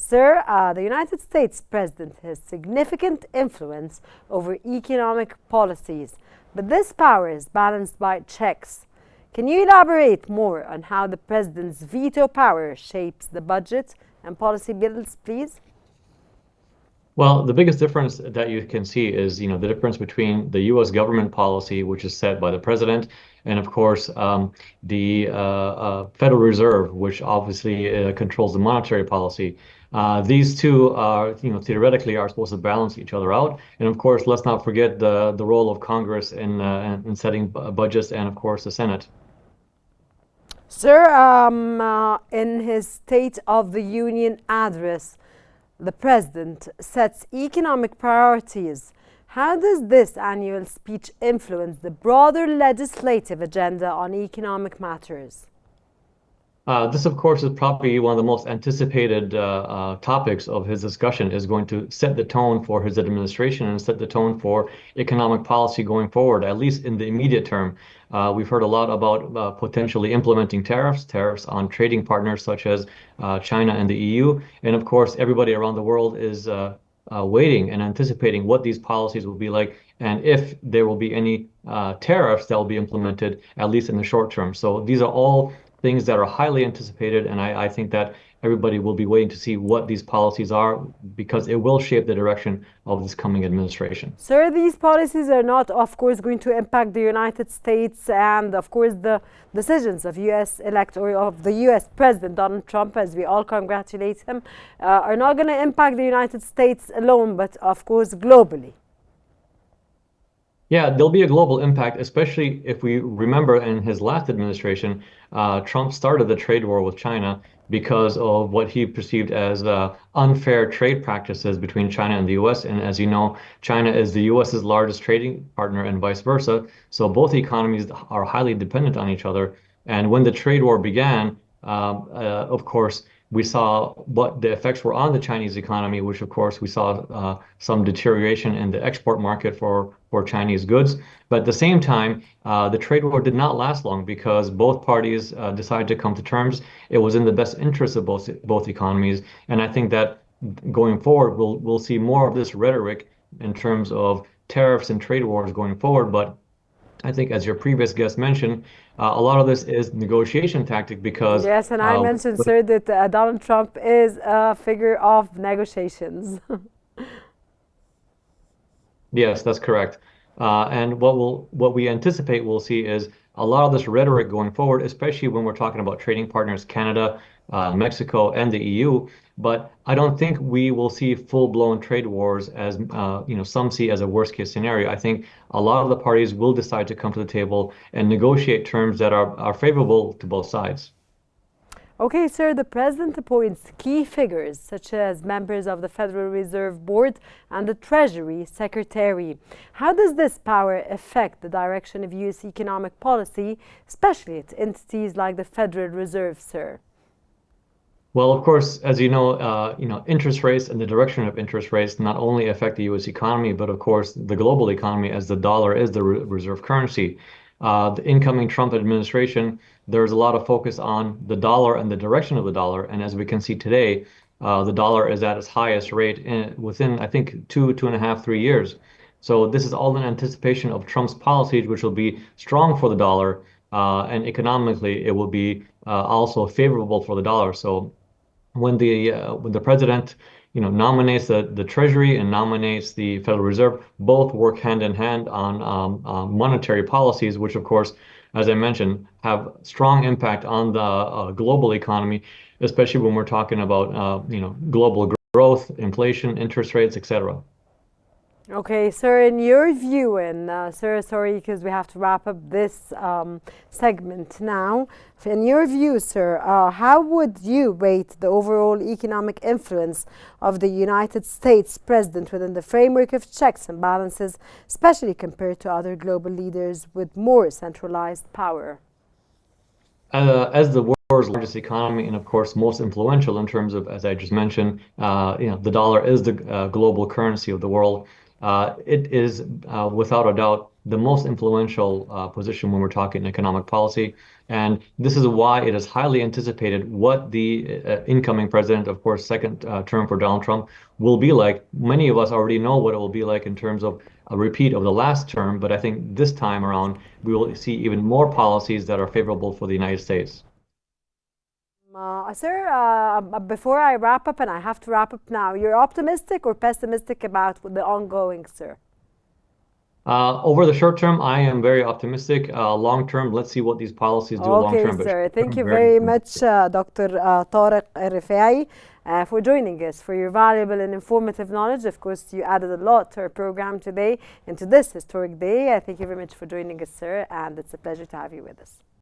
Sir, the United States president has significant influence over economic policies, but this power is balanced by checks. Can you elaborate more on how the president's veto power shapes the budget and policy bills, please? Well, the biggest difference that you can see is, the difference between the U.S. government policy, which is set by the president, and of course, the Federal Reserve, which obviously controls the monetary policy. These two are, theoretically are supposed to balance each other out. And of course, let's not forget the role of Congress in setting budgets and, of course, the Senate. Sir, in his State of the Union address, the president sets economic priorities. How does this annual speech influence the broader legislative agenda on economic matters? This, of course, is probably one of the most anticipated topics of his discussion, is going to set the tone for his administration and set the tone for economic policy going forward, at least in the immediate term. We've heard a lot about potentially implementing tariffs on trading partners such as China and the EU. And of course, everybody around the world is waiting and anticipating what these policies will be like, and if there will be any tariffs that will be implemented, at least in the short term. So these are all things that are highly anticipated, and I think that everybody will be waiting to see what these policies are, because it will shape the direction of this coming administration. Sir, these policies are not, of course, going to impact the United States and, of course, the decisions of of the U.S. President Donald Trump, as we all congratulate him, are not going to impact the United States alone, but, of course, globally. Yeah, there'll be a global impact, especially if we remember in his last administration, Trump started the trade war with China because of what he perceived as unfair trade practices between China and the U.S. And as you know, China is the U.S.'s largest trading partner and vice versa. So both economies are highly dependent on each other. And when the trade war began, of course, we saw what the effects were on the Chinese economy, which of course we saw some deterioration in the export market for Chinese goods. But at the same time, the trade war did not last long because both parties decided to come to terms. It was in the best interest of both economies. And I think that going forward, we'll see more of this rhetoric in terms of tariffs and trade wars going forward. But I think, as your previous guest mentioned, a lot of this is negotiation tactic because yes, and I mentioned, sir, that Donald Trump is a figure of negotiations. Yes, that's correct. And what we anticipate we'll see is a lot of this rhetoric going forward, especially when we're talking about trading partners, Canada, Mexico, and the EU. But I don't think we will see full-blown trade wars as some see as a worst-case scenario. I think a lot of the parties will decide to come to the table and negotiate terms that are favorable to both sides. Okay, sir, the president appoints key figures such as members of the Federal Reserve Board and the Treasury Secretary. How does this power affect the direction of U.S. economic policy, especially at entities like the Federal Reserve, sir? Well, of course, as you know, interest rates and the direction of interest rates not only affect the U.S. economy, but of course the global economy, as the dollar is the reserve currency. The incoming Trump administration, there's a lot of focus on the dollar and the direction of the dollar. And as we can see today, the dollar is at its highest rate within, I think, 2.5, 3 years. So this is all in anticipation of Trump's policies, which will be strong for the dollar, and economically it will be also favorable for the dollar. So when the president nominates the Treasury and nominates the Federal Reserve, both work hand in hand on monetary policies, which of course, as I mentioned, have strong impact on the global economy, especially when we're talking about global growth, inflation, interest rates, etc. Okay, sir, in your view, and sir, sorry, because we have to wrap up this segment now. In your view, sir, how would you rate the overall economic influence of the United States president within the framework of checks and balances, especially compared to other global leaders with more centralized power? As the world's largest economy and, of course, most influential in terms of, as I just mentioned, the dollar is the global currency of the world. It is without a doubt the most influential position when we're talking economic policy. And this is why it is highly anticipated what the incoming president, of course, second term for Donald Trump, will be like. Many of us already know what it will be like in terms of a repeat of the last term, but I think this time around, we will see even more policies that are favorable for the United States. Sir, before I wrap up, and I have to wrap up now, you're optimistic or pessimistic about the ongoing, sir? Over the short term, I am very optimistic. Long term, let's see what these policies do long Okay, term, but sir. short Thank term, you very very much, optimistic. Dr. Tariq Rifai, for joining us, for your valuable and informative knowledge. Of course, you added a lot to our program today and to this historic day. Thank you very much for joining us, sir, and it's a pleasure to have you with us.